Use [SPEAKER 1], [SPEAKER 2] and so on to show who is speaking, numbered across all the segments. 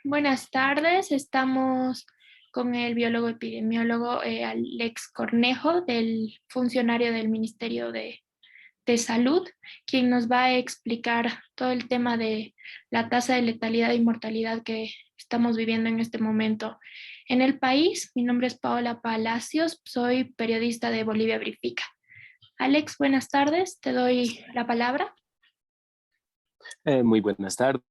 [SPEAKER 1] Buenas tardes, estamos con el biólogo epidemiólogo Alex Cornejo, del funcionario del Ministerio de Salud, quien nos va a explicar todo el tema de la tasa de letalidad y mortalidad que estamos viviendo en este momento en el país. Mi nombre es Paola Palacios, soy periodista de Bolivia Verifica. Alex, buenas tardes, te doy la palabra.
[SPEAKER 2] Muy buenas tardes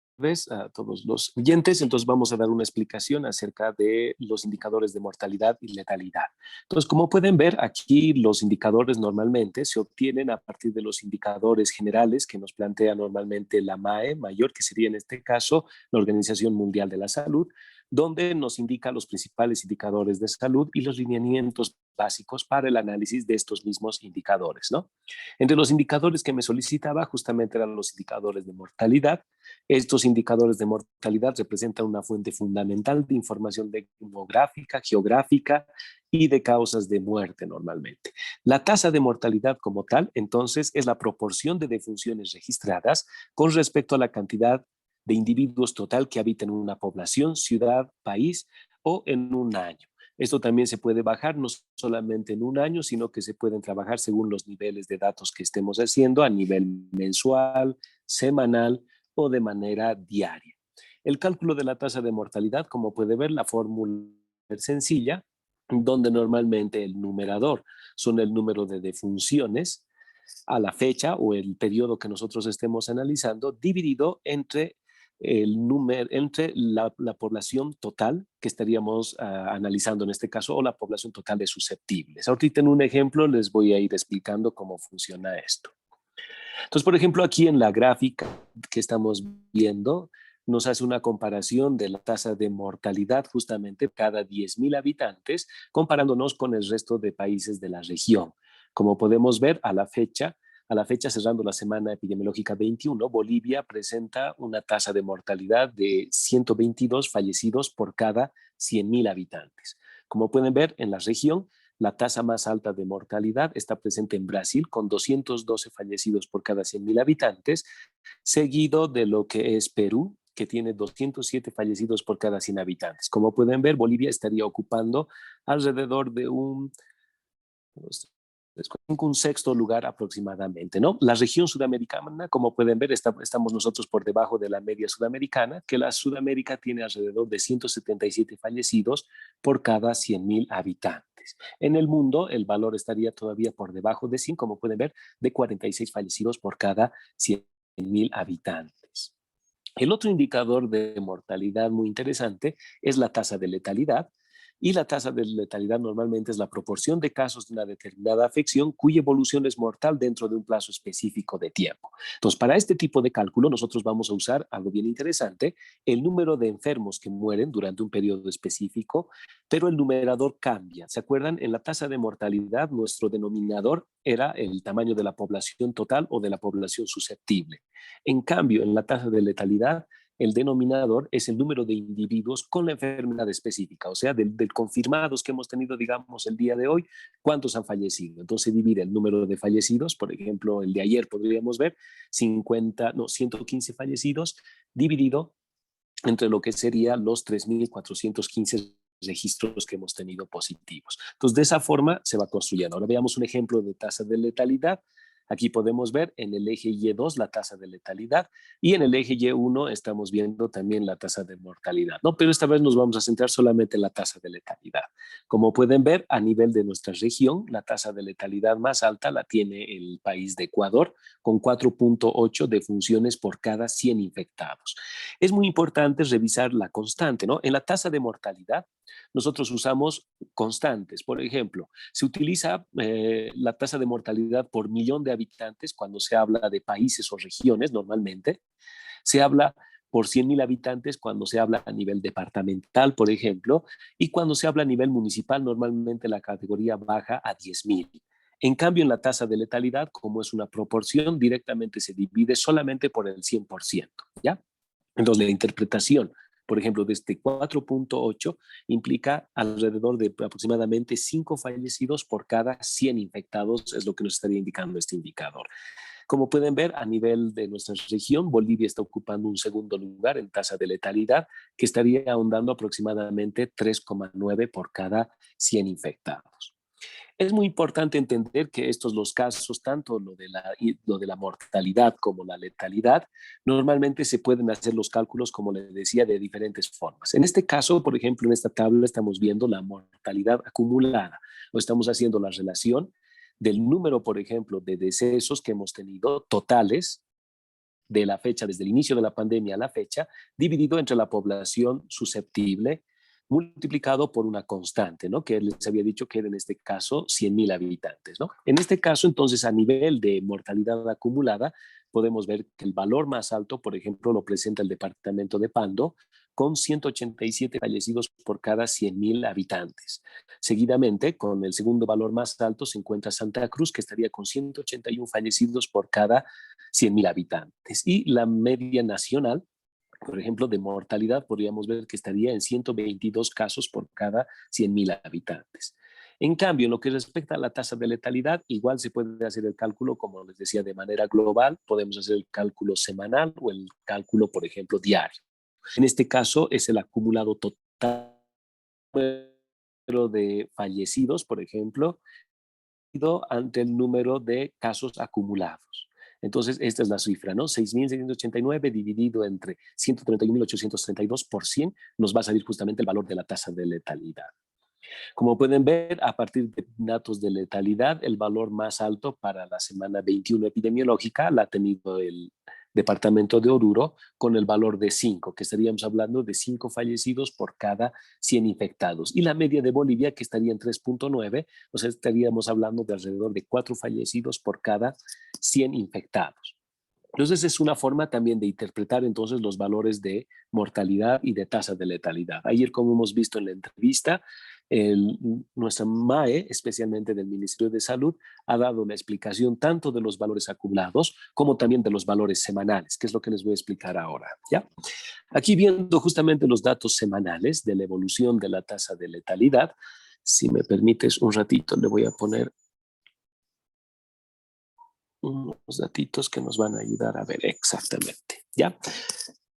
[SPEAKER 2] a todos los oyentes. Entonces vamos a dar una explicación acerca de los indicadores de mortalidad y letalidad. Entonces, como pueden ver, aquí los indicadores normalmente se obtienen a partir de los indicadores generales que nos plantea normalmente la MAE mayor, que sería en este caso la Organización Mundial de la Salud, donde nos indica los principales indicadores de salud y los lineamientos básicos para el análisis de estos mismos indicadores, ¿no? Entre los indicadores que me solicitaba justamente eran los indicadores de mortalidad. Estos indicadores de mortalidad representan una fuente fundamental de información demográfica, geográfica y de causas de muerte normalmente. La tasa de mortalidad como tal, entonces, es la proporción de defunciones registradas con respecto a la cantidad de individuos total que habitan en una población, ciudad, país o en un año. Esto también se puede bajar no solamente en un año, sino que se pueden trabajar según los niveles de datos que estemos haciendo a nivel mensual, semanal o de manera diaria. El cálculo de la tasa de mortalidad, como puede ver, la fórmula es sencilla, donde normalmente el numerador son el número de defunciones a la fecha o el periodo que nosotros estemos analizando, dividido entre la población total que estaríamos analizando en este caso o la población total de susceptibles. Ahorita en un ejemplo les voy a ir explicando cómo funciona esto. Entonces, por ejemplo, aquí en la gráfica que estamos viendo, nos hace una comparación de la tasa de mortalidad justamente cada 10,000 habitantes, comparándonos con el resto de países de la región. Como podemos ver, a la fecha cerrando la semana epidemiológica 21, Bolivia presenta una tasa de mortalidad de 122 fallecidos por cada 100,000 habitantes. Como pueden ver, en la región, la tasa más alta de mortalidad está presente en Brasil, con 212 fallecidos por cada 100,000 habitantes, seguido de lo que es Perú, que tiene 207 fallecidos por cada 100 habitantes. Como pueden ver, Bolivia estaría ocupando alrededor de un sexto lugar aproximadamente, ¿no? La región sudamericana, como pueden ver, estamos nosotros por debajo de la media sudamericana, que la Sudamérica tiene alrededor de 177 fallecidos por cada 100,000 habitantes. En el mundo, el valor estaría todavía por debajo de 100, como pueden ver, de 46 fallecidos por cada 100,000 habitantes. El otro indicador de mortalidad muy interesante es la tasa de letalidad, y la tasa de letalidad normalmente es la proporción de casos de una determinada afección cuya evolución es mortal dentro de un plazo específico de tiempo. Entonces, para este tipo de cálculo, nosotros vamos a usar algo bien interesante, el número de enfermos que mueren durante un periodo específico, pero el numerador cambia. ¿Se acuerdan? En la tasa de mortalidad, nuestro denominador era el tamaño de la población total o de la población susceptible. En cambio, en la tasa de letalidad, el denominador es el número de individuos con la enfermedad específica, o sea, del confirmados que hemos tenido, digamos, el día de hoy, cuántos han fallecido. Entonces divide el número de fallecidos, por ejemplo, el de ayer podríamos ver 115 fallecidos, dividido entre lo que serían los 3,415 registros que hemos tenido positivos. Entonces, de esa forma se va construyendo. Ahora veamos un ejemplo de tasa de letalidad. Aquí podemos ver en el eje Y2 la tasa de letalidad y en el eje Y1 estamos viendo también la tasa de mortalidad, ¿no? Pero esta vez nos vamos a centrar solamente en la tasa de letalidad. Como pueden ver, a nivel de nuestra región, la tasa de letalidad más alta la tiene el país de Ecuador, con 4,8 defunciones por cada 100 infectados. Es muy importante revisar la constante, ¿no? En la tasa de mortalidad, nosotros usamos constantes. Por ejemplo, se utiliza la tasa de mortalidad por millón de habitantes cuando se habla de países o regiones normalmente. Se habla por 100,000 habitantes cuando se habla a nivel departamental, por ejemplo, y cuando se habla a nivel municipal, normalmente la categoría baja a 10,000. En cambio, en la tasa de letalidad, como es una proporción, directamente se divide solamente por el 100%, ¿ya? Entonces, la interpretación, por ejemplo, de este 4,8 implica alrededor de aproximadamente 5 fallecidos por cada 100 infectados, es lo que nos estaría indicando este indicador. Como pueden ver, a nivel de nuestra región, Bolivia está ocupando un segundo lugar en tasa de letalidad, que estaría ahondando aproximadamente 3,9 por cada 100 infectados. Es muy importante entender que estos los casos, tanto lo de la mortalidad como la letalidad, normalmente se pueden hacer los cálculos, como les decía, de diferentes formas. En este caso, por ejemplo, en esta tabla estamos viendo la mortalidad acumulada, o estamos haciendo la relación del número, por ejemplo, de decesos que hemos tenido totales de la fecha, desde el inicio de la pandemia a la fecha, dividido entre la población susceptible, multiplicado por una constante, ¿no? Que les había dicho que era en este caso 100.000 habitantes, ¿no? En este caso, entonces, a nivel de mortalidad acumulada, podemos ver que el valor más alto, por ejemplo, lo presenta el departamento de Pando, con 187 fallecidos por cada 100.000 habitantes. Seguidamente, con el segundo valor más alto, se encuentra Santa Cruz, que estaría con 181 fallecidos por cada 100.000 habitantes. Y la media nacional, por ejemplo, de mortalidad, podríamos ver que estaría en 122 casos por cada 100.000 habitantes. En cambio, en lo que respecta a la tasa de letalidad, igual se puede hacer el cálculo, como les decía, de manera global. Podemos hacer el cálculo semanal o el cálculo, por ejemplo, diario. En este caso, es el acumulado total de fallecidos, por ejemplo, ante el número de casos acumulados. Entonces, esta es la cifra, ¿no? 6.689 dividido entre 131.832 por 100 nos va a salir justamente el valor de la tasa de letalidad. Como pueden ver, a partir de datos de letalidad, el valor más alto para la semana 21 epidemiológica la ha tenido el departamento de Oruro con el valor de 5, que estaríamos hablando de 5 fallecidos por cada 100 infectados. Y la media de Bolivia, que estaría en 3,9, o sea, estaríamos hablando de alrededor de 4 fallecidos por cada 100 infectados. Entonces es una forma también de interpretar entonces los valores de mortalidad y de tasa de letalidad. Ayer, como hemos visto en la entrevista, nuestra MAE, especialmente del Ministerio de Salud, ha dado la explicación tanto de los valores acumulados como también de los valores semanales, que es lo que les voy a explicar ahora, ¿ya? Aquí viendo justamente los datos semanales de la evolución de la tasa de letalidad, si me permites un ratito, le voy a poner unos datitos que nos van a ayudar a ver exactamente, ¿ya?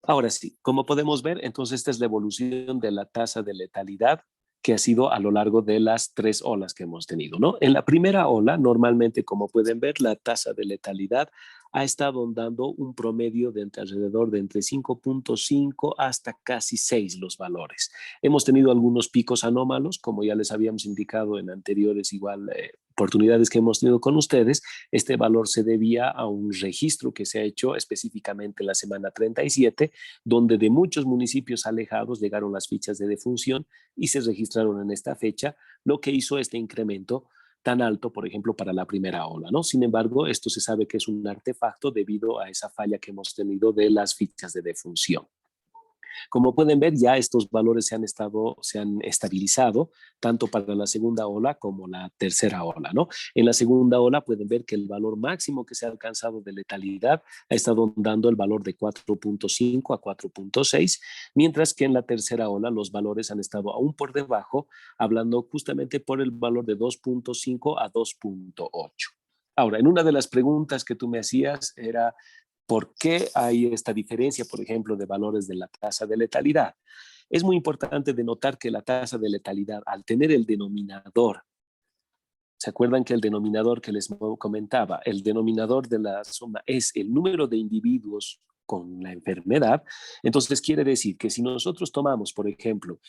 [SPEAKER 2] Ahora sí, como podemos ver, entonces esta es la evolución de la tasa de letalidad que ha sido a lo largo de las 3 olas que hemos tenido, ¿no? En la primera ola, normalmente, como pueden ver, la tasa de letalidad ha estado dando un promedio de alrededor de entre 5,5 hasta casi 6 los valores. Hemos tenido algunos picos anómalos, como ya les habíamos indicado en anteriores oportunidades que hemos tenido con ustedes. Este valor se debía a un registro que se ha hecho específicamente en la semana 37, donde de muchos municipios alejados llegaron las fichas de defunción y se registraron en esta fecha, lo que hizo este incremento tan alto, por ejemplo, para la primera ola, ¿no? Sin embargo, esto se sabe que es un artefacto debido a esa falla que hemos tenido de las fichas de defunción. Como pueden ver, ya estos valores se han estabilizado tanto para la segunda ola como la tercera ola, ¿no? En la segunda ola pueden ver que el valor máximo que se ha alcanzado de letalidad ha estado dando el valor de 4,5 a 4,6, mientras que en la tercera ola los valores han estado aún por debajo, hablando justamente por el valor de 2,5 a 2,8. Ahora, en una de las preguntas que tú me hacías era ¿por qué hay esta diferencia, por ejemplo, de valores de la tasa de letalidad? Es muy importante denotar que la tasa de letalidad, al tener el denominador, ¿se acuerdan que el denominador que les comentaba, el denominador de la suma es el número de individuos con la enfermedad? Entonces quiere decir que si nosotros tomamos, por ejemplo,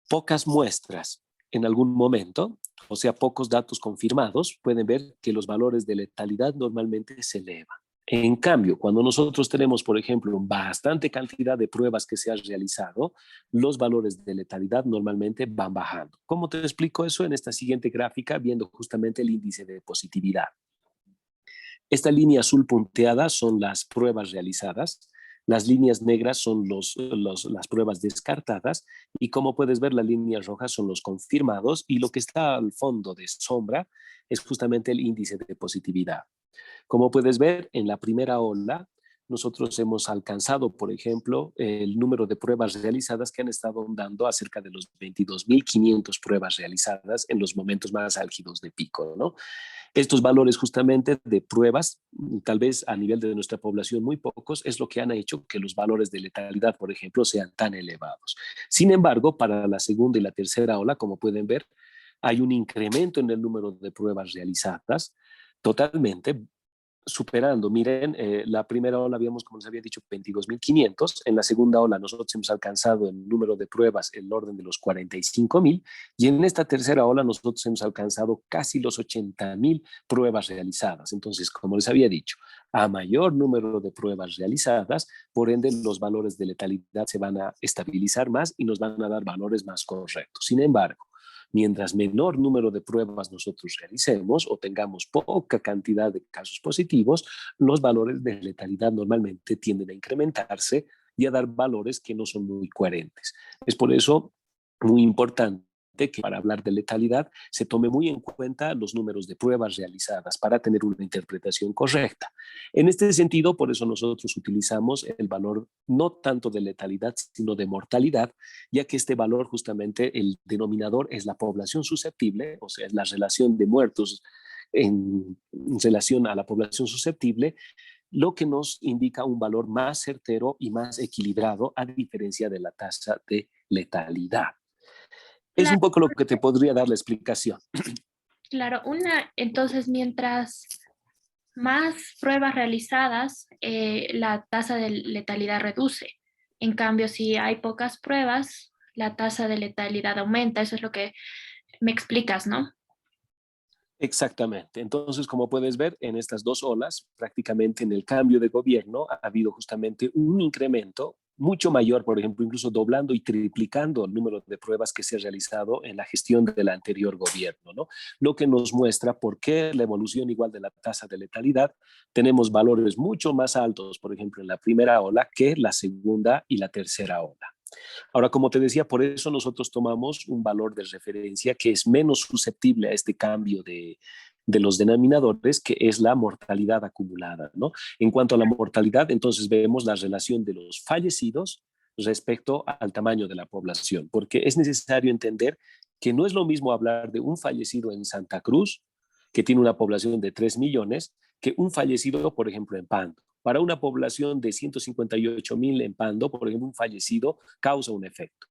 [SPEAKER 2] pocas muestras en algún momento, o sea, pocos datos confirmados, pueden ver que los valores de letalidad normalmente se elevan. En cambio, cuando nosotros tenemos, por ejemplo, bastante cantidad de pruebas que se han realizado, los valores de letalidad normalmente van bajando. ¿Cómo te explico eso? En esta siguiente gráfica, viendo justamente el índice de positividad. Esta línea azul punteada son las pruebas realizadas, las líneas negras son las pruebas descartadas y como puedes ver, las líneas rojas son los confirmados y lo que está al fondo de sombra es justamente el índice de positividad. Como puedes ver, en la primera ola nosotros hemos alcanzado, por ejemplo, el número de pruebas realizadas que han estado dando a cerca de los 22.500 pruebas realizadas en los momentos más álgidos de pico, ¿no? Estos valores justamente de pruebas, tal vez a nivel de nuestra población muy pocos, es lo que han hecho que los valores de letalidad, por ejemplo, sean tan elevados. Sin embargo, para la segunda y la tercera ola, como pueden ver, hay un incremento en el número de pruebas realizadas totalmente superando. Miren, la primera ola habíamos, como les había dicho, 22.500. En la segunda ola nosotros hemos alcanzado el número de pruebas en el orden de los 45.000 y en esta tercera ola nosotros hemos alcanzado casi los 80.000 pruebas realizadas. Entonces, como les había dicho, a mayor número de pruebas realizadas, por ende los valores de letalidad se van a estabilizar más y nos van a dar valores más correctos. Sin embargo, mientras menor número de pruebas nosotros realicemos o tengamos poca cantidad de casos positivos, los valores de letalidad normalmente tienden a incrementarse y a dar valores que no son muy coherentes. Es por eso muy importante que para hablar de letalidad se tome muy en cuenta los números de pruebas realizadas para tener una interpretación correcta. En este sentido, por eso nosotros utilizamos el valor no tanto de letalidad, sino de mortalidad, ya que este valor justamente el denominador es la población susceptible, o sea, es la relación de muertos en relación a la población susceptible, lo que nos indica un valor más certero y más equilibrado a diferencia de la tasa de letalidad. Es
[SPEAKER 1] Claro,
[SPEAKER 2] un poco lo que te podría dar la explicación.
[SPEAKER 1] claro, entonces mientras más pruebas realizadas, la tasa de letalidad reduce. En cambio, si hay pocas pruebas, la tasa de letalidad aumenta. Eso es lo que me explicas, ¿no?
[SPEAKER 2] Exactamente. Entonces, como puedes ver, en estas dos olas, prácticamente en el cambio de gobierno, ha habido justamente un incremento mucho mayor, por ejemplo, incluso doblando y triplicando el número de pruebas que se ha realizado en la gestión del anterior gobierno, ¿no? Lo que nos muestra por qué la evolución igual de la tasa de letalidad tenemos valores mucho más altos, por ejemplo, en la primera ola que la segunda y la tercera ola. Ahora, como te decía, por eso nosotros tomamos un valor de referencia que es menos susceptible a este cambio de los denominadores, que es la mortalidad acumulada, ¿no? En cuanto a la mortalidad, entonces vemos la relación de los fallecidos respecto al tamaño de la población, porque es necesario entender que no es lo mismo hablar de un fallecido en Santa Cruz, que tiene una población de 3 millones, que un fallecido, por ejemplo, en Pando. Para una población de 158.000 en Pando, por ejemplo, un fallecido causa un efecto.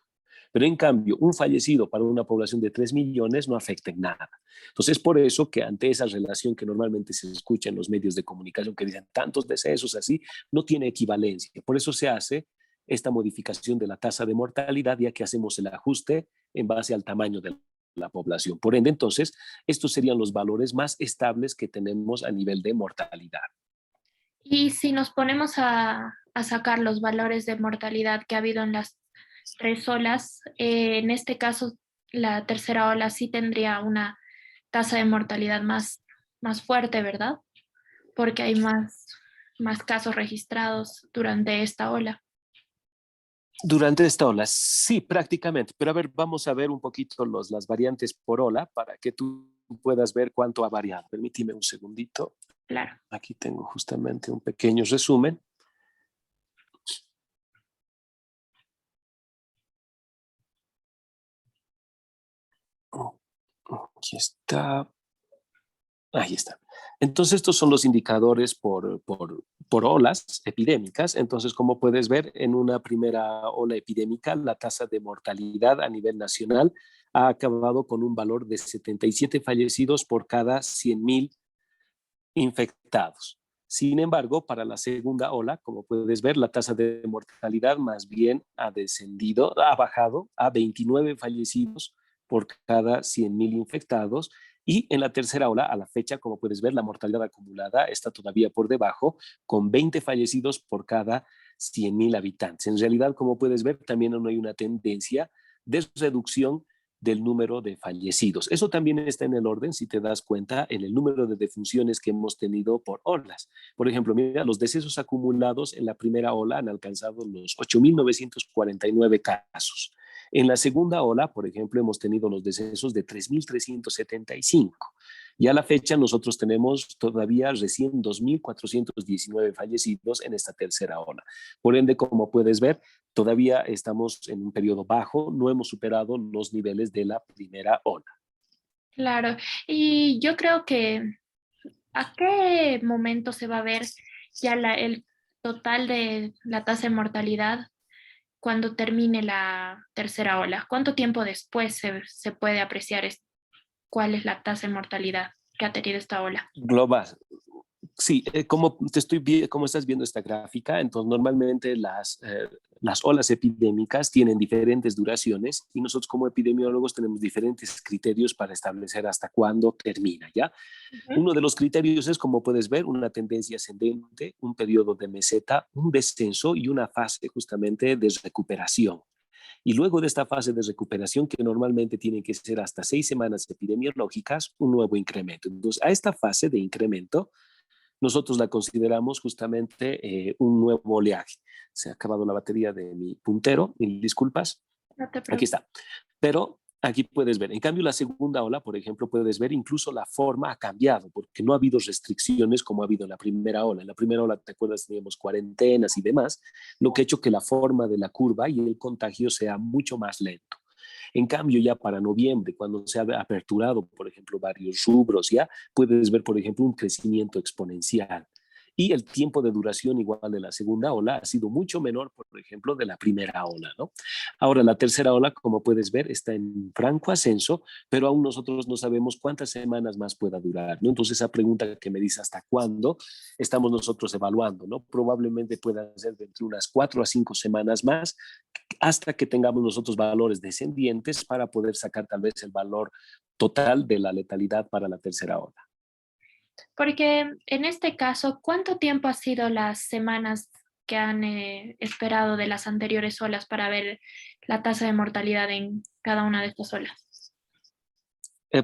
[SPEAKER 2] Pero en cambio, un fallecido para una población de 3 millones no afecta en nada. Entonces, es por eso que ante esa relación que normalmente se escucha en los medios de comunicación que dicen tantos decesos así, no tiene equivalencia. Por eso se hace esta modificación de la tasa de mortalidad, ya que hacemos el ajuste en base al tamaño de la población. Por ende, entonces, estos serían los valores más estables que tenemos a nivel de mortalidad.
[SPEAKER 1] Y si nos ponemos a sacar los valores de mortalidad que ha habido en las tres olas, en este caso la tercera ola sí tendría una tasa de mortalidad más fuerte, ¿verdad? Porque hay más casos registrados durante esta ola.
[SPEAKER 2] Durante esta ola, sí, prácticamente. Pero a ver, vamos a ver un poquito las variantes por ola para que tú puedas ver cuánto ha variado. Permíteme un segundito.
[SPEAKER 1] Claro.
[SPEAKER 2] Aquí tengo justamente un pequeño resumen. Aquí está. Ahí está. Entonces, estos son los indicadores por olas epidémicas. Entonces, como puedes ver, en una primera ola epidémica, la tasa de mortalidad a nivel nacional ha acabado con un valor de 77 fallecidos por cada 100.000 infectados. Sin embargo, para la segunda ola, como puedes ver, la tasa de mortalidad más bien ha descendido, ha bajado a 29 fallecidos por cada 100.000 infectados. Y en la tercera ola, a la fecha, como puedes ver, la mortalidad acumulada está todavía por debajo, con 20 fallecidos por cada 100.000 habitantes. En realidad, como puedes ver, también no hay una tendencia de reducción del número de fallecidos. Eso también está en el orden, si te das cuenta, en el número de defunciones que hemos tenido por olas. Por ejemplo, mira, los decesos acumulados en la primera ola han alcanzado los 8.949 casos. En la segunda ola, por ejemplo, hemos tenido los decesos de 3.375. Y a la fecha nosotros tenemos todavía recién 2.419 fallecidos en esta tercera ola. Por ende, como puedes ver, todavía estamos en un periodo bajo, no hemos superado los niveles de la primera ola.
[SPEAKER 1] Claro, y yo creo que ¿a qué momento se va a ver ya el total de la tasa de mortalidad cuando termine la tercera ola? ¿Cuánto tiempo después se puede apreciar cuál es la tasa de mortalidad que ha tenido esta ola?
[SPEAKER 2] Global. Sí, como estás viendo esta gráfica, entonces normalmente las olas epidémicas tienen diferentes duraciones y nosotros como epidemiólogos tenemos diferentes criterios para establecer hasta cuándo termina, ¿ya?
[SPEAKER 1] Ujú.
[SPEAKER 2] Uno de los criterios es, como puedes ver, una tendencia ascendente, un periodo de meseta, un descenso y una fase justamente de recuperación. Y luego de esta fase de recuperación, que normalmente tiene que ser hasta 6 semanas epidemiológicas, un nuevo incremento. Entonces, a esta fase de incremento, nosotros la consideramos justamente un nuevo oleaje. Se ha acabado la batería de mi puntero, mil disculpas.
[SPEAKER 1] No te
[SPEAKER 2] Aquí
[SPEAKER 1] preocupes.
[SPEAKER 2] está. Pero aquí puedes ver, en cambio la segunda ola, por ejemplo, puedes ver incluso la forma ha cambiado, porque no ha habido restricciones como ha habido en la primera ola. En la primera ola, ¿te acuerdas? Teníamos cuarentenas y demás, lo que ha hecho que la forma de la curva y el contagio sea mucho más lento. En cambio, ya para noviembre, cuando se ha aperturado, por ejemplo, varios rubros, ya puedes ver, por ejemplo, un crecimiento exponencial. Y el tiempo de duración igual de la segunda ola ha sido mucho menor, por ejemplo, de la primera ola, ¿no? Ahora, la tercera ola, como puedes ver, está en franco ascenso, pero aún nosotros no sabemos cuántas semanas más pueda durar, ¿no? Entonces, esa pregunta que me dice hasta cuándo estamos nosotros evaluando, ¿no? Probablemente pueda ser de entre unas 4 a 5 semanas más, hasta que tengamos nosotros valores descendientes para poder sacar tal vez el valor total de la letalidad para la tercera ola.
[SPEAKER 1] Porque en este caso, ¿cuánto tiempo ha sido las semanas que han esperado de las anteriores olas para ver la tasa de mortalidad en cada una de estas olas?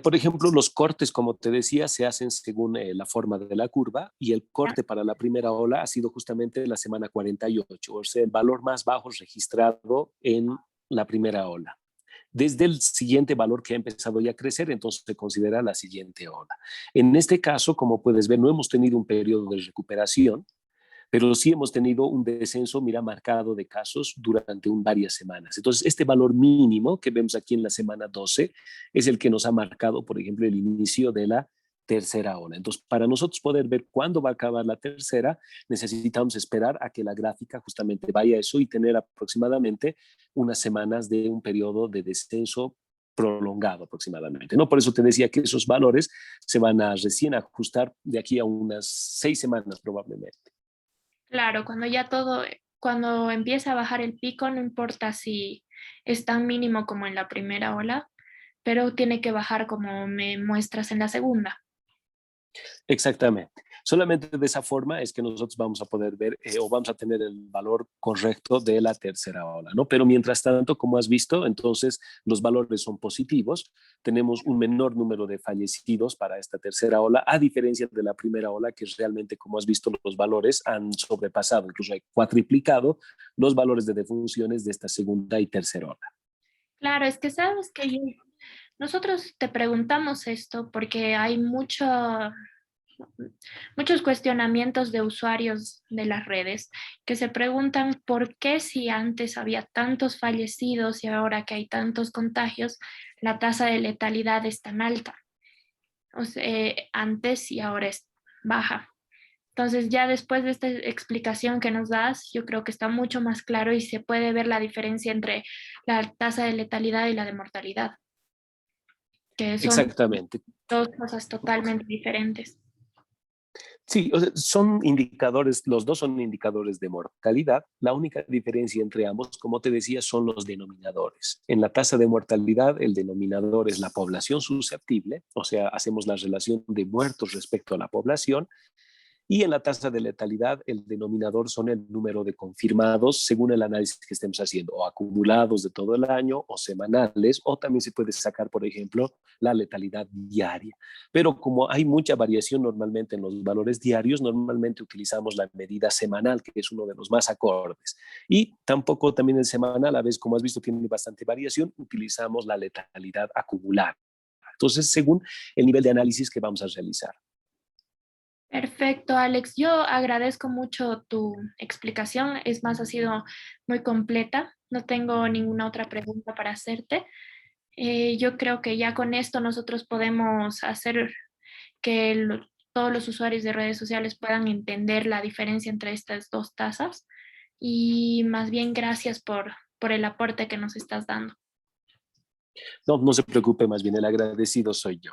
[SPEAKER 2] Por ejemplo, los cortes, como te decía, se hacen según la forma de la curva y el
[SPEAKER 1] ¿Ya?
[SPEAKER 2] corte para la primera ola ha sido justamente la semana 48, o sea, el valor más bajo registrado en la primera ola. Desde el siguiente valor que ha empezado ya a crecer, entonces se considera la siguiente ola. En este caso, como puedes ver, no hemos tenido un periodo de recuperación, pero sí hemos tenido un descenso, mira, marcado de casos durante varias semanas. Entonces, este valor mínimo que vemos aquí en la semana 12 es el que nos ha marcado, por ejemplo, el inicio de la tercera ola. Entonces, para nosotros poder ver cuándo va a acabar la tercera, necesitamos esperar a que la gráfica justamente vaya a eso y tener aproximadamente unas semanas de un periodo de descenso prolongado aproximadamente, ¿no? Por eso te decía que esos valores se van a recién ajustar de aquí a unas 6 semanas probablemente.
[SPEAKER 1] Claro, cuando ya todo, cuando empieza a bajar el pico, no importa si es tan mínimo como en la primera ola, pero tiene que bajar como me muestras en la segunda.
[SPEAKER 2] Exactamente. Solamente de esa forma es que nosotros vamos a poder ver o vamos a tener el valor correcto de la tercera ola, ¿no? Pero mientras tanto, como has visto, entonces los valores son positivos. Tenemos un menor número de fallecidos para esta tercera ola, a diferencia de la primera ola, que realmente, como has visto, los valores han sobrepasado, incluso hay cuatriplicado los valores de defunciones de esta segunda y tercera ola.
[SPEAKER 1] Claro, es que sabes que nosotros te preguntamos esto porque hay muchos cuestionamientos de usuarios de las redes que se preguntan por qué si antes había tantos fallecidos y ahora que hay tantos contagios, la tasa de letalidad es tan alta. O sea, antes y ahora es baja. Entonces, ya después de esta explicación que nos das, yo creo que está mucho más claro y se puede ver la diferencia entre la tasa de letalidad y la de mortalidad, que son
[SPEAKER 2] Exactamente.
[SPEAKER 1] dos cosas totalmente diferentes.
[SPEAKER 2] Sí, o sea, son indicadores, los dos son indicadores de mortalidad. La única diferencia entre ambos, como te decía, son los denominadores. En la tasa de mortalidad, el denominador es la población susceptible, o sea, hacemos la relación de muertos respecto a la población, y en la tasa de letalidad, el denominador son el número de confirmados según el análisis que estemos haciendo, o acumulados de todo el año, o semanales, o también se puede sacar, por ejemplo, la letalidad diaria. Pero como hay mucha variación normalmente en los valores diarios, normalmente utilizamos la medida semanal, que es uno de los más acordes. Y tampoco también el semanal, a veces, como has visto, tiene bastante variación, utilizamos la letalidad acumulada. Entonces, según el nivel de análisis que vamos a realizar.
[SPEAKER 1] Perfecto, Alex. Yo agradezco mucho tu explicación. Es más, ha sido muy completa. No tengo ninguna otra pregunta para hacerte. Yo creo que ya con esto nosotros podemos hacer que todos los usuarios de redes sociales puedan entender la diferencia entre estas dos tasas. Y más bien, gracias por el aporte que nos estás dando.
[SPEAKER 2] No, no se preocupe, más bien el agradecido soy yo.